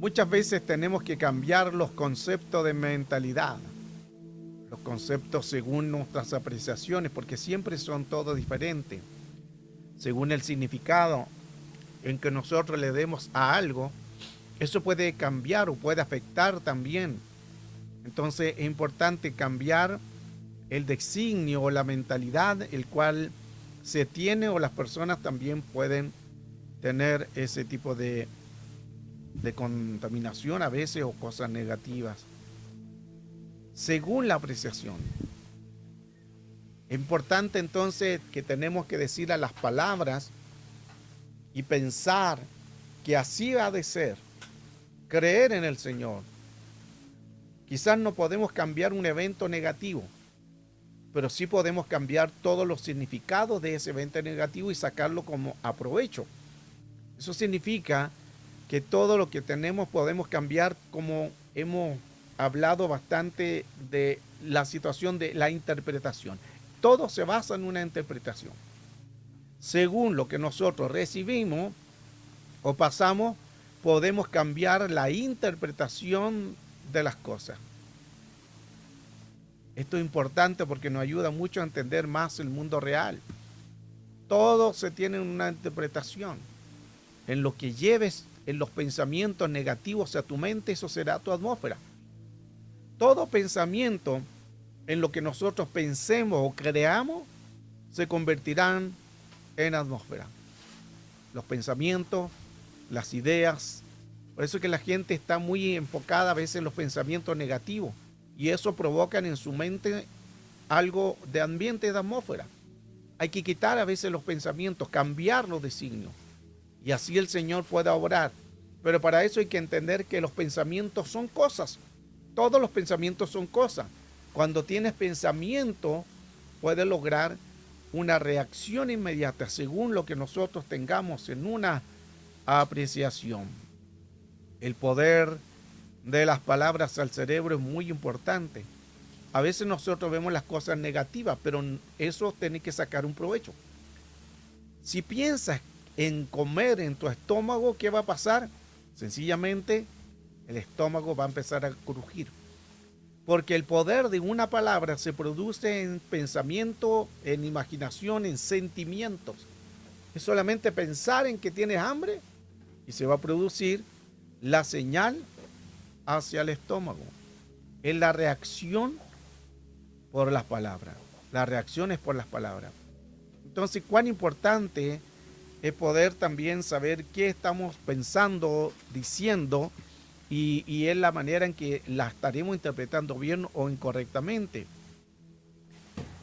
Muchas veces tenemos que cambiar los conceptos de mentalidad, los conceptos según nuestras apreciaciones, porque siempre son todos diferentes. Según el significado en que nosotros le demos a algo, eso puede cambiar o puede afectar también. Entonces es importante cambiar el designio o la mentalidad el cual se tiene, o las personas también pueden tener ese tipo de contaminación a veces, o cosas negativas, según la apreciación. Es importante entonces que tenemos que decir a las palabras y pensar que así ha de ser, creer en el Señor. Quizás no podemos cambiar un evento negativo, pero sí podemos cambiar todos los significados de ese evento negativo y sacarlo como aprovecho. Eso significa que todo lo que tenemos podemos cambiar, como hemos hablado bastante de la situación de la interpretación. Todo se basa en una interpretación. Según lo que nosotros recibimos o pasamos, podemos cambiar la interpretación de las cosas. Esto es importante porque nos ayuda mucho a entender más el mundo real. Todo se tiene una interpretación. En lo que lleves en los pensamientos negativos a tu mente, eso será tu atmósfera. Todo pensamiento en lo que nosotros pensemos o creamos se convertirán en atmósfera. Los pensamientos, las ideas. Por eso es que la gente está muy enfocada a veces en los pensamientos negativos, y eso provoca en su mente algo de ambiente, de atmósfera. Hay que quitar a veces los pensamientos, cambiarlos de signo, y así el Señor pueda obrar. Pero para eso hay que entender que los pensamientos son cosas. Todos los pensamientos son cosas. Cuando tienes pensamiento, puedes lograr una reacción inmediata según lo que nosotros tengamos en una apreciación. El poder de las palabras al cerebro es muy importante. A veces nosotros vemos las cosas negativas, pero eso tiene que sacar un provecho. Si piensas en comer en tu estómago, ¿qué va a pasar? Sencillamente el estómago va a empezar a crujir. Porque el poder de una palabra se produce en pensamiento, en imaginación, en sentimientos. Es solamente pensar en que tienes hambre y se va a producir la señal hacia el estómago. Es la reacción por las palabras. La reacción es por las palabras. Entonces, cuán importante es poder también saber qué estamos pensando, diciendo, y es la manera en que la estaremos interpretando bien o incorrectamente.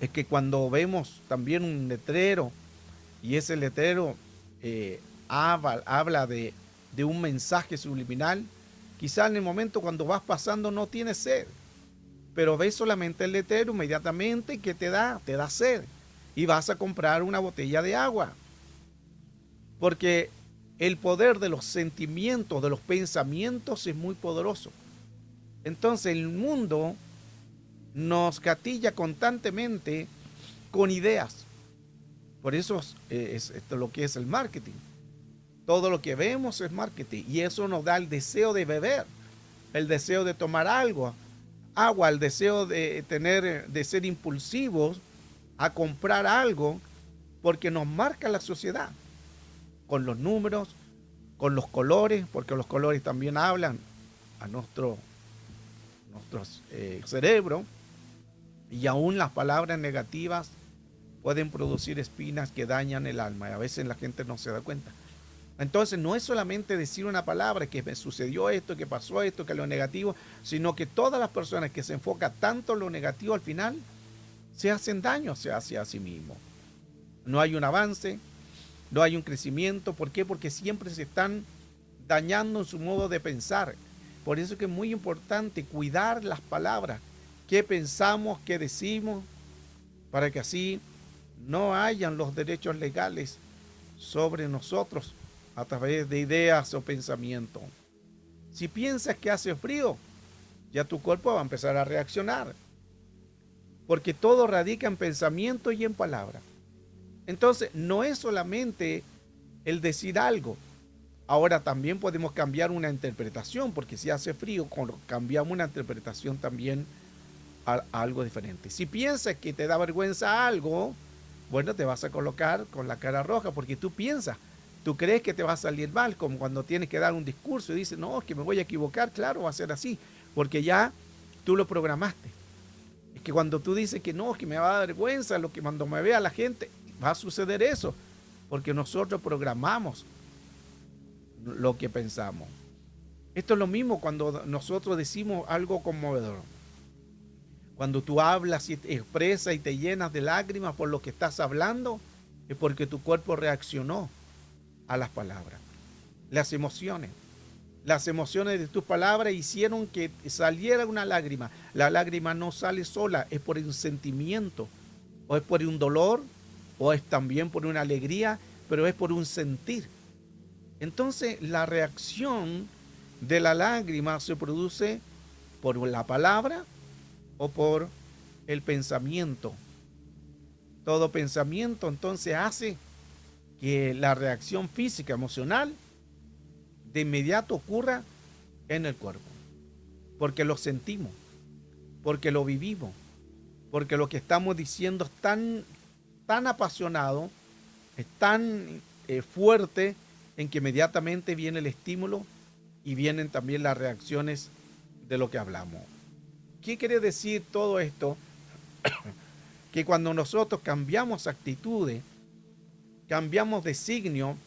Es que cuando vemos también un letrero, y ese letrero habla de un mensaje subliminal, quizás en el momento cuando vas pasando no tienes sed, pero ves solamente el letrero, inmediatamente que te da sed, y vas a comprar una botella de agua. Porque el poder de los sentimientos, de los pensamientos es muy poderoso. Entonces el mundo nos gatilla constantemente con ideas. Por eso es esto lo que es el marketing. Todo lo que vemos es marketing, y eso nos da el deseo de beber, el deseo de tomar algo, agua, el deseo de de ser impulsivos a comprar algo, porque nos marca la sociedad con los números, con los colores, porque los colores también hablan a nuestro cerebro, y aún las palabras negativas pueden producir espinas que dañan el alma, y a veces la gente no se da cuenta. Entonces no es solamente decir una palabra, que me sucedió esto, que pasó esto, que lo negativo, sino que todas las personas que se enfocan tanto en lo negativo, al final se hacen daño hacia sí mismos. No hay un avance, no hay un crecimiento. ¿Por qué? Porque siempre se están dañando en su modo de pensar. Por eso es que es muy importante cuidar las palabras, qué pensamos, qué decimos, para que así no hayan los derechos legales sobre nosotros a través de ideas o pensamientos. Si piensas que hace frío, ya tu cuerpo va a empezar a reaccionar, porque todo radica en pensamiento y en palabra. Entonces, no es solamente el decir algo, Ahora también podemos cambiar una interpretación, porque si hace frío, cambiamos una interpretación también a algo diferente. Si piensas que te da vergüenza algo, bueno, te vas a colocar con la cara roja, porque tú piensas, tú crees que te va a salir mal, como cuando tienes que dar un discurso y dices, no, es que me voy a equivocar, claro, va a ser así, porque ya tú lo programaste. Es que cuando tú dices que no, que me va a dar vergüenza, lo que cuando me vea la gente, va a suceder eso, porque nosotros programamos lo que pensamos. Esto es lo mismo cuando nosotros decimos algo conmovedor. Cuando tú hablas y te expresas y te llenas de lágrimas por lo que estás hablando, es porque tu cuerpo reaccionó a las palabras. Las emociones de tus palabras hicieron que saliera una lágrima. La lágrima no sale sola, es por un sentimiento, o es por un dolor, o es también por una alegría, pero es por un sentir. Entonces, la reacción de la lágrima se produce por la palabra o por el pensamiento. Todo pensamiento entonces hace que la reacción física, emocional, de inmediato ocurra en el cuerpo, porque lo sentimos, porque lo vivimos, porque lo que estamos diciendo es tan apasionado, es tan fuerte, en que inmediatamente viene el estímulo y vienen también las reacciones de lo que hablamos. ¿Qué quiere decir todo esto? Que cuando nosotros cambiamos actitudes, cambiamos designio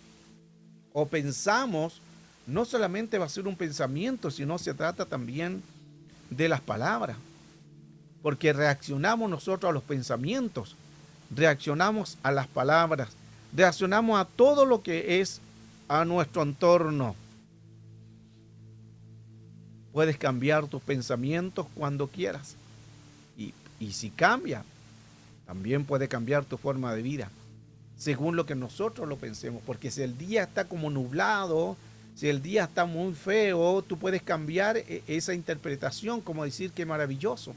o pensamos, no solamente va a ser un pensamiento, sino se trata también de las palabras, porque reaccionamos nosotros a los pensamientos, reaccionamos a las palabras, reaccionamos a todo lo que es a nuestro entorno. Puedes cambiar tus pensamientos cuando quieras. Y si cambia, también puede cambiar tu forma de vida, según lo que nosotros lo pensemos. Porque si el día está como nublado, si el día está muy feo, tú puedes cambiar esa interpretación, como decir que maravilloso.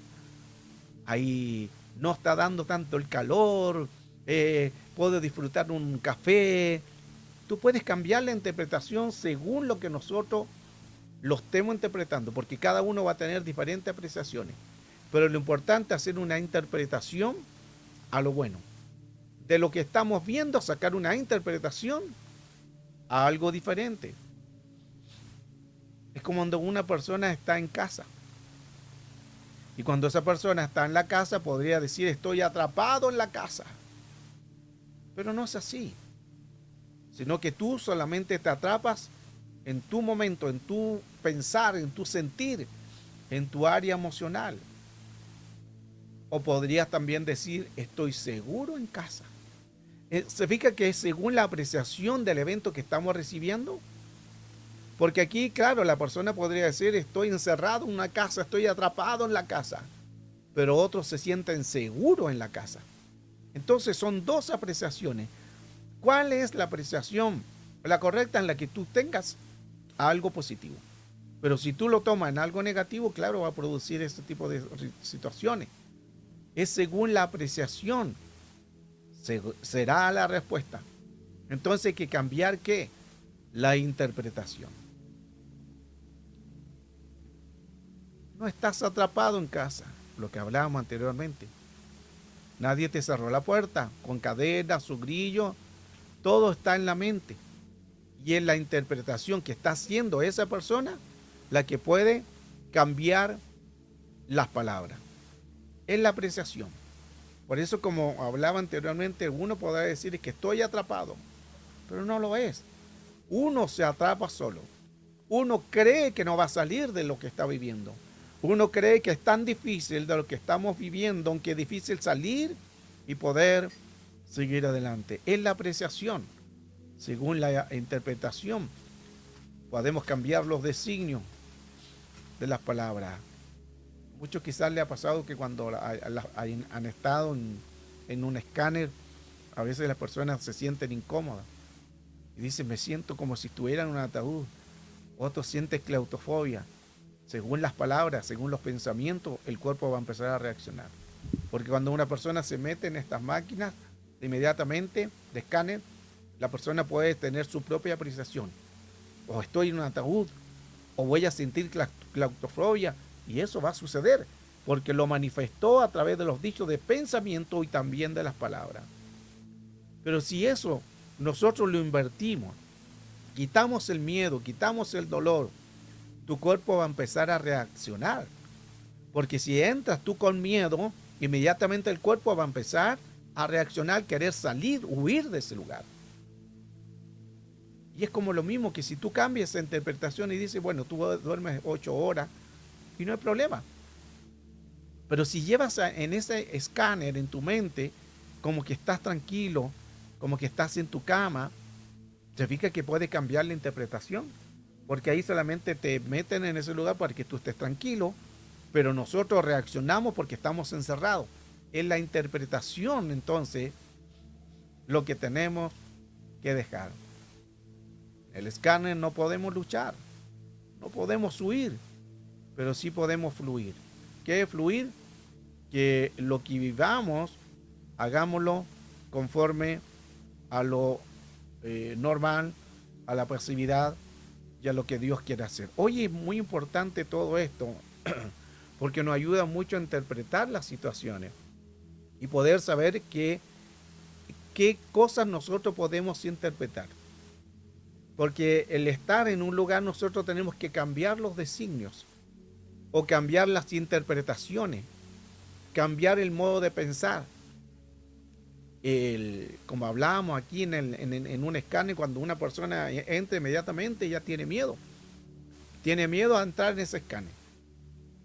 Ahí no está dando tanto el calor, puedo disfrutar un café. Tú puedes cambiar la interpretación según lo que nosotros lo estemos interpretando, porque cada uno va a tener diferentes apreciaciones. Pero lo importante es hacer una interpretación a lo bueno. De lo que estamos viendo, sacar una interpretación a algo diferente. Es como cuando una persona está en casa. Y cuando esa persona está en la casa, podría decir, estoy atrapado en la casa. Pero no es así. Sino que tú solamente te atrapas en tu momento, en tu pensar, en tu sentir, en tu área emocional. O podrías también decir, estoy seguro en casa. ¿Se fija que es según la apreciación del evento que estamos recibiendo? Porque aquí, claro, la persona podría decir, estoy encerrado en una casa, estoy atrapado en la casa. Pero otros se sienten seguros en la casa. Entonces son dos apreciaciones. ¿Cuál es la apreciación? La correcta, en la que tú tengas algo positivo. Pero si tú lo tomas en algo negativo, claro, va a producir este tipo de situaciones. Es según la apreciación, será la respuesta. Entonces hay que cambiar, ¿qué? La interpretación. No estás atrapado en casa, lo que hablábamos anteriormente. Nadie te cerró la puerta con cadenas, su grillo, todo está en la mente. Y es la interpretación que está haciendo esa persona la que puede cambiar las palabras. Es la apreciación. Por eso, como hablaba anteriormente, uno podrá decir que estoy atrapado, pero no lo es. Uno se atrapa solo. Uno cree que no va a salir de lo que está viviendo. Uno cree que es tan difícil de lo que estamos viviendo, aunque es difícil salir y poder seguir adelante. Es la apreciación. Según la interpretación, podemos cambiar los designios de las palabras. Muchos quizás le ha pasado que cuando han estado en un escáner, a veces las personas se sienten incómodas y dicen, me siento como si estuviera en un ataúd. Otros sienten claustrofobia. Según las palabras, según los pensamientos, el cuerpo va a empezar a reaccionar. Porque cuando una persona se mete en estas máquinas, inmediatamente de escáner, la persona puede tener su propia apreciación. o estoy en un ataúd, o voy a sentir claustrofobia, y eso va a suceder, porque lo manifestó a través de los dichos de pensamiento y también de las palabras. Pero si eso nosotros lo invertimos, quitamos el miedo, quitamos el dolor, tu cuerpo va a empezar a reaccionar. Porque si entras tú con miedo, inmediatamente el cuerpo va a empezar a reaccionar, querer salir, huir de ese lugar. Y es como lo mismo que si tú cambias esa interpretación y dices, bueno, tú duermes 8 horas y no hay problema. Pero si llevas en ese escáner en tu mente como que estás tranquilo, como que estás en tu cama, significa que puede cambiar la interpretación. Porque ahí solamente te meten en ese lugar para que tú estés tranquilo, pero nosotros reaccionamos porque estamos encerrados. Es la interpretación, entonces, lo que tenemos que dejar. El escáner no podemos luchar, no podemos huir, pero sí podemos fluir. ¿Qué es fluir? Que lo que vivamos, hagámoslo conforme a lo normal, a la pasividad y a lo que Dios quiere hacer. Hoy es muy importante todo esto porque nos ayuda mucho a interpretar las situaciones y poder saber qué cosas nosotros podemos interpretar. Porque el estar en un lugar nosotros tenemos que cambiar los designios o cambiar las interpretaciones, cambiar el modo de pensar. Como hablábamos aquí en un escáner, cuando una persona entra inmediatamente ya tiene miedo. Tiene miedo a entrar en ese escáner.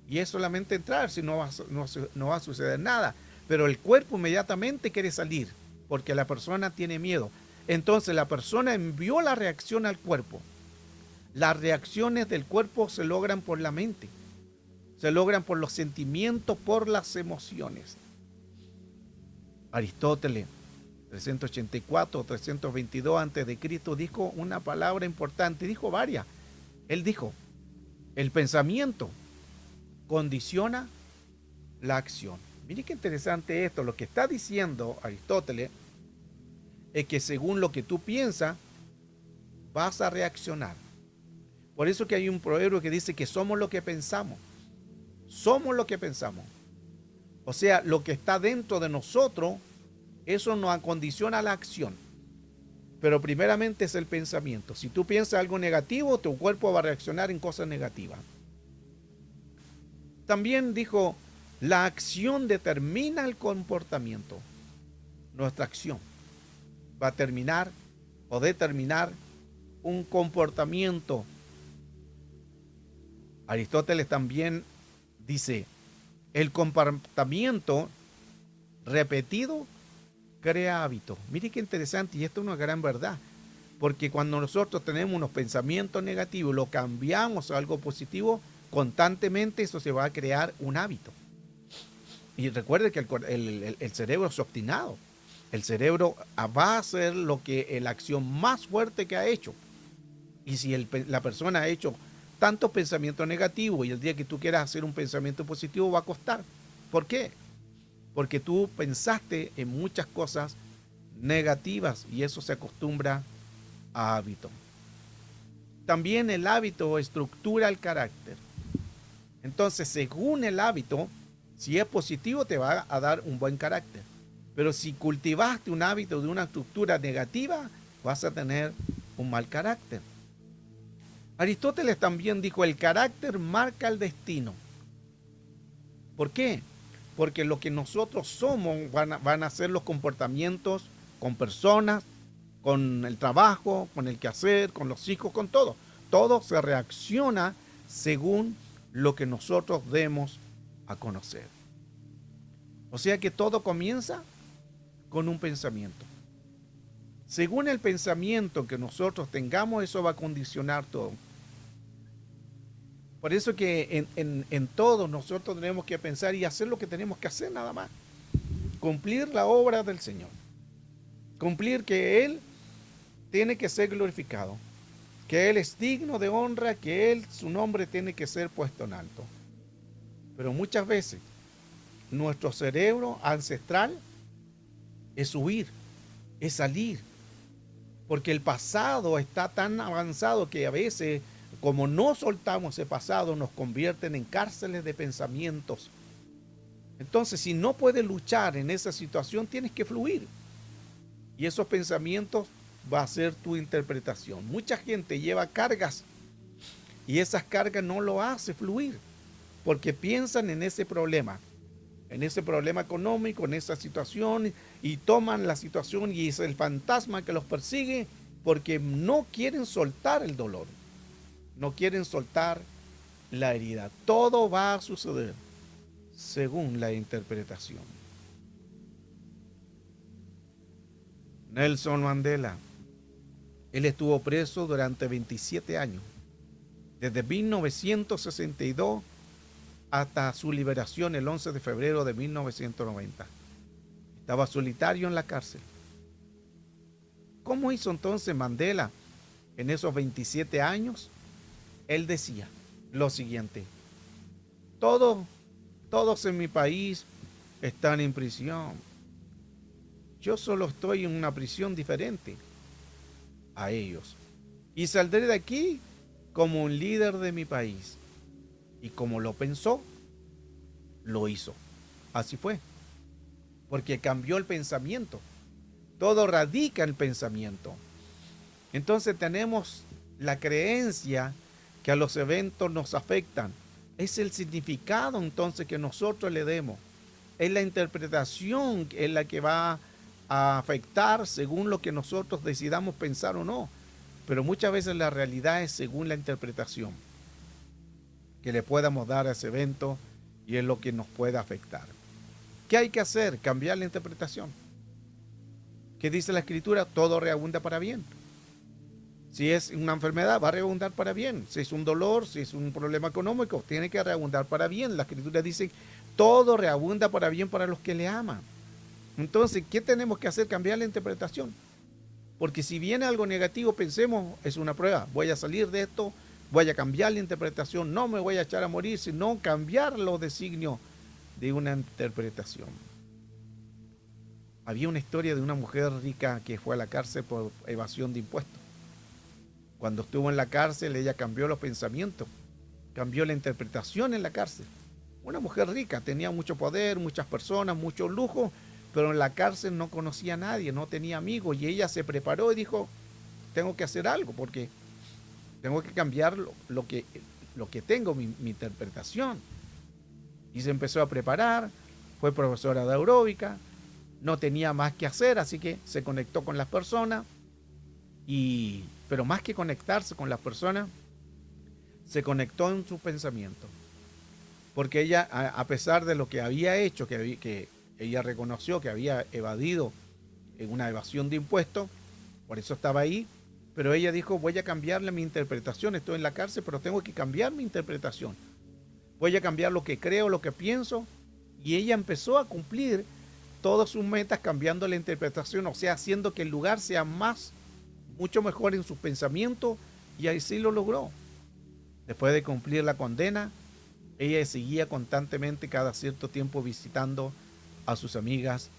Y es solamente entrar, si no va a suceder nada. Pero el cuerpo inmediatamente quiere salir, porque la persona tiene miedo. Entonces la persona envió la reacción al cuerpo. Las reacciones del cuerpo se logran por la mente, se logran por los sentimientos, por las emociones. Aristóteles, 384, 322 a.C., dijo una palabra importante, dijo varias. Él dijo, el pensamiento condiciona la acción. Mire qué interesante esto. Lo que está diciendo Aristóteles es que según lo que tú piensas, vas a reaccionar. Por eso que hay un proverbio que dice que somos lo que pensamos. Somos lo que pensamos. O sea, lo que está dentro de nosotros, eso nos acondiciona la acción. Pero primeramente es el pensamiento. Si tú piensas algo negativo, tu cuerpo va a reaccionar en cosas negativas. También dijo, la acción determina el comportamiento. Nuestra acción va a terminar o determinar un comportamiento. Aristóteles también dice, el comportamiento repetido crea hábitos. Mire qué interesante, y esto es una gran verdad, porque cuando nosotros tenemos unos pensamientos negativos, lo cambiamos a algo positivo, constantemente eso se va a crear un hábito. Y recuerde que el cerebro es obstinado. El cerebro va a hacer la acción más fuerte que ha hecho. Y si la persona ha hecho tantos pensamientos negativos y el día que tú quieras hacer un pensamiento positivo va a costar. ¿Por qué? Porque tú pensaste en muchas cosas negativas y eso se acostumbra a hábito. También el hábito estructura el carácter. Entonces, según el hábito, si es positivo te va a dar un buen carácter. Pero si cultivaste un hábito de una estructura negativa, vas a tener un mal carácter. Aristóteles también dijo, el carácter marca el destino. ¿Por qué? Porque lo que nosotros somos van a ser los comportamientos con personas, con el trabajo, con el quehacer, con los hijos, con todo. Todo se reacciona según lo que nosotros demos a conocer. O sea que todo comienza con un pensamiento. Según el pensamiento que nosotros tengamos, eso va a condicionar todo. Por eso que en todo nosotros tenemos que pensar y hacer lo que tenemos que hacer nada más. Cumplir la obra del Señor. Cumplir que Él tiene que ser glorificado. Que Él es digno de honra, que su nombre tiene que ser puesto en alto. Pero muchas veces nuestro cerebro ancestral es huir, es salir. porque el pasado está tan avanzado que a veces, como no soltamos ese pasado, nos convierten en cárceles de pensamientos. Entonces, si no puedes luchar en esa situación, tienes que fluir. Y esos pensamientos va a ser tu interpretación. Mucha gente lleva cargas y esas cargas no lo hace fluir, porque piensan en ese problema económico, en esa situación, y toman la situación y es el fantasma que los persigue porque no quieren soltar el dolor, no quieren soltar la herida. Todo va a suceder según la interpretación. Nelson Mandela, él estuvo preso durante 27 años, desde 1962 hasta su liberación el 11 de febrero de 1990. Estaba solitario en la cárcel. ¿Cómo hizo entonces Mandela en esos 27 años? Él decía lo siguiente: todos, todos en mi país están en prisión. Yo solo estoy en una prisión diferente a ellos. Y saldré de aquí como un líder de mi país. Y como lo pensó, lo hizo. Así fue. Porque cambió el pensamiento. Todo radica en el pensamiento. Entonces tenemos la creencia que a los eventos nos afectan. Es el significado entonces que nosotros le demos. Es la interpretación en la que va a afectar según lo que nosotros decidamos pensar o no. Pero muchas veces la realidad es según la interpretación que le podamos dar a ese evento y es lo que nos puede afectar. ¿Qué hay que hacer? Cambiar la interpretación. ¿Qué dice la Escritura? Todo reabunda para bien. Si es una enfermedad, va a reabundar para bien. Si es un dolor, si es un problema económico, tiene que reabundar para bien. La Escritura dice, todo reabunda para bien para los que le aman. Entonces, ¿qué tenemos que hacer? Cambiar la interpretación. Porque si viene algo negativo, pensemos, es una prueba. Voy a salir de esto, voy a cambiar la interpretación. No me voy a echar a morir, sino cambiar los designios de una interpretación. Había una historia de una mujer rica que fue a la cárcel por evasión de impuestos. Cuando estuvo en la cárcel, ella cambió los pensamientos, cambió la interpretación en la cárcel. Una mujer rica, tenía mucho poder, muchas personas, mucho lujo, pero en la cárcel no conocía a nadie, no tenía amigos, y ella se preparó y dijo, tengo que hacer algo porque tengo que cambiar lo que tengo, mi interpretación. Y se empezó a preparar, fue profesora de aeróbica, no tenía más que hacer, así que se conectó con las personas, pero más que conectarse con las personas, se conectó en su pensamiento. Porque ella, a pesar de lo que había hecho, que ella reconoció que había evadido en una evasión de impuestos, por eso estaba ahí, pero ella dijo, voy a cambiarle mi interpretación, estoy en la cárcel, pero tengo que cambiar mi interpretación. Voy a cambiar lo que creo, lo que pienso, y ella empezó a cumplir todas sus metas cambiando la interpretación, o sea, haciendo que el lugar sea mucho mejor en sus pensamientos, y así lo logró. Después de cumplir la condena, ella seguía constantemente cada cierto tiempo visitando a sus amigas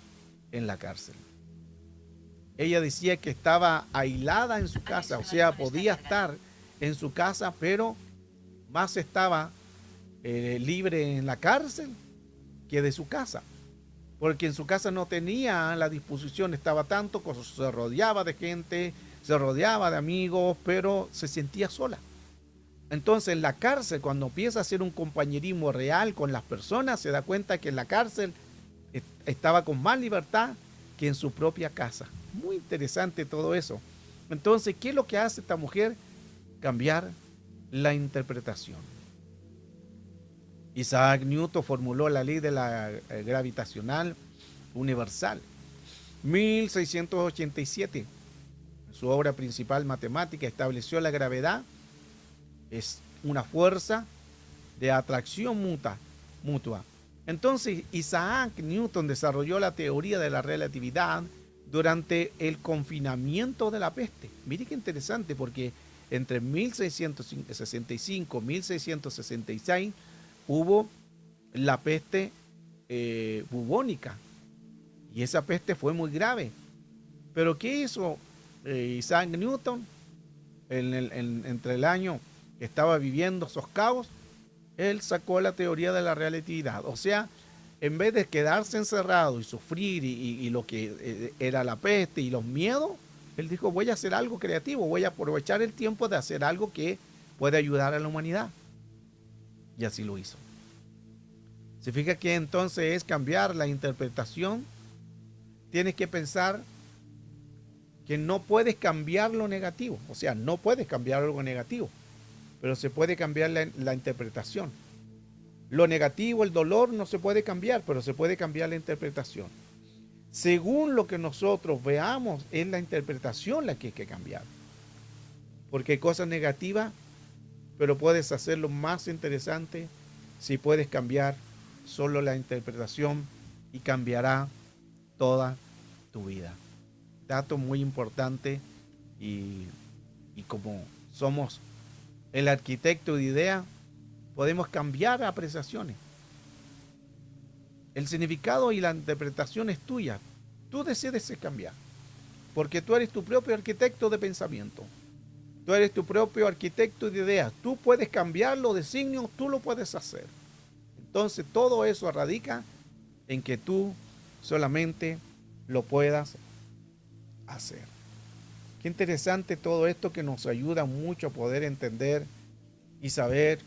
en la cárcel. Ella decía que estaba aislada en su casa, o sea, podía estar en su casa, pero más estaba libre en la cárcel que de su casa, porque en su casa no tenía la disposición, estaba tanto, se rodeaba de gente, se rodeaba de amigos, pero se sentía sola. Entonces en la cárcel, cuando empieza a hacer un compañerismo real con las personas, se da cuenta que en la cárcel estaba con más libertad que en su propia casa. Muy interesante todo eso. Entonces, ¿qué es lo que hace esta mujer? Cambiar la interpretación. Isaac Newton formuló la ley de la gravitacional universal. 1687. Su obra principal matemática estableció la gravedad es una fuerza de atracción mutua. Entonces Isaac Newton desarrolló la teoría de la relatividad durante el confinamiento de la peste. Mire qué interesante, porque entre 1665 y 1666 hubo la peste bubónica, y esa peste fue muy grave. Pero ¿qué hizo Isaac Newton, entre el año que estaba viviendo esos caos, él sacó la teoría de la relatividad. O sea, en vez de quedarse encerrado y sufrir y lo que era la peste y los miedos, él dijo, voy a hacer algo creativo, voy a aprovechar el tiempo de hacer algo que puede ayudar a la humanidad. Y así lo hizo. Se fija que entonces es cambiar la interpretación. Tienes que pensar que no puedes cambiar lo negativo. O sea, no puedes cambiar algo negativo, pero se puede cambiar la interpretación. Lo negativo, el dolor, no se puede cambiar, pero se puede cambiar la interpretación. Según lo que nosotros veamos, es la interpretación la que hay que cambiar. Porque hay cosas negativas, pero puedes hacerlo más interesante si puedes cambiar solo la interpretación y cambiará toda tu vida. Dato muy importante y como somos el arquitecto de ideas, podemos cambiar apreciaciones. El significado y la interpretación es tuya. Tú decides cambiar, porque tú eres tu propio arquitecto de pensamiento. Tú eres tu propio arquitecto de ideas. Tú puedes cambiar los designios, tú lo puedes hacer. Entonces todo eso radica en que tú solamente lo puedas hacer. Qué interesante todo esto, que nos ayuda mucho a poder entender y saber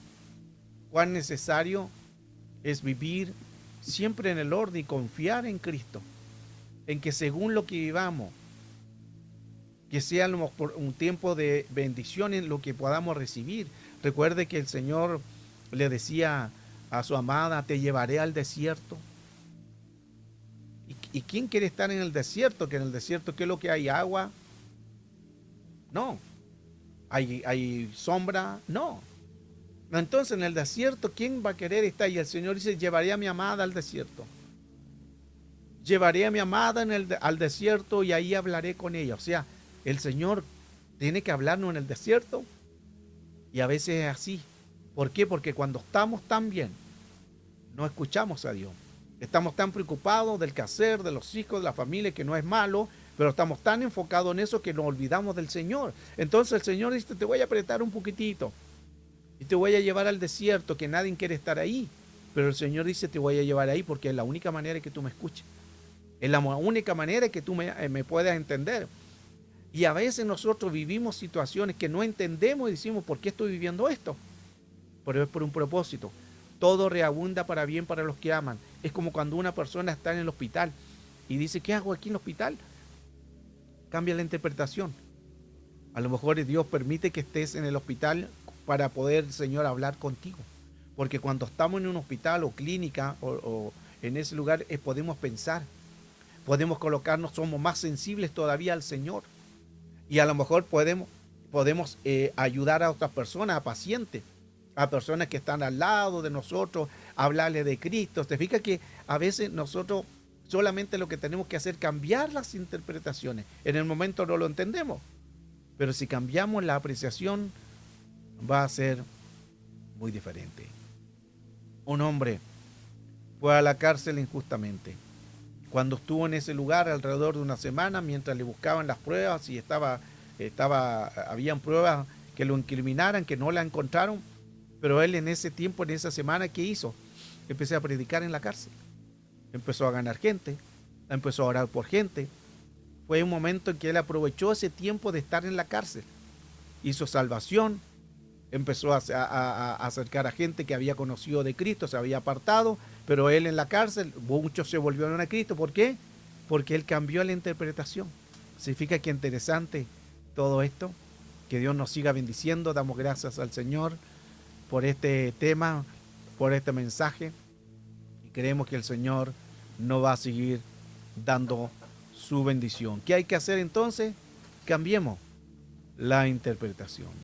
cuán necesario es vivir siempre en el orden y confiar en Cristo, en que según lo que vivamos, que sea un tiempo de bendición en lo que podamos recibir. Recuerde que el Señor le decía a su amada, te llevaré al desierto. ¿Y quién quiere estar en el desierto? Que en el desierto, ¿qué es lo que hay? ¿Agua? No. ¿Hay sombra? No. Entonces en el desierto, ¿quién va a querer estar? Y el Señor dice, llevaré a mi amada al desierto. Llevaré a mi amada al desierto y ahí hablaré con ella. O sea, el Señor tiene que hablarnos en el desierto, y a veces es así. ¿Por qué? Porque cuando estamos tan bien, no escuchamos a Dios. Estamos tan preocupados del quehacer, de los hijos, de la familia, que no es malo, pero estamos tan enfocados en eso que nos olvidamos del Señor. Entonces el Señor dice, te voy a apretar un poquitito y te voy a llevar al desierto, que nadie quiere estar ahí. Pero el Señor dice, te voy a llevar ahí porque es la única manera que tú me escuches. Es la única manera que tú me puedas entender. Y a veces nosotros vivimos situaciones que no entendemos y decimos, ¿por qué estoy viviendo esto? Pero es por un propósito. Todo reabunda para bien para los que aman. Es como cuando una persona está en el hospital y dice, ¿qué hago aquí en el hospital? Cambia la interpretación. A lo mejor Dios permite que estés en el hospital para poder, Señor, hablar contigo. Porque cuando estamos en un hospital o clínica o en ese lugar, podemos pensar, podemos colocarnos, somos más sensibles todavía al Señor. Y a lo mejor podemos ayudar a otras personas, a pacientes, a personas que están al lado de nosotros, hablarles de Cristo. Te fijas que a veces nosotros solamente lo que tenemos que hacer es cambiar las interpretaciones. En el momento no lo entendemos, pero si cambiamos la apreciación, va a ser muy diferente. Un hombre fue a la cárcel injustamente. Cuando estuvo en ese lugar alrededor de una semana, mientras le buscaban las pruebas y habían pruebas que lo incriminaran, que no la encontraron, pero él en ese tiempo, en esa semana, ¿qué hizo? Empezó a predicar en la cárcel. Empezó a ganar gente, empezó a orar por gente. Fue un momento en que él aprovechó ese tiempo de estar en la cárcel. Hizo salvación, empezó a acercar a gente que había conocido de Cristo, se había apartado, pero él en la cárcel, muchos se volvieron a Cristo. ¿Por qué? Porque él cambió la interpretación. Significa que interesante todo esto. Que Dios nos siga bendiciendo. Damos gracias al Señor por este tema, por este mensaje. Y creemos que el Señor nos va a seguir dando su bendición. ¿Qué hay que hacer entonces? Cambiemos la interpretación.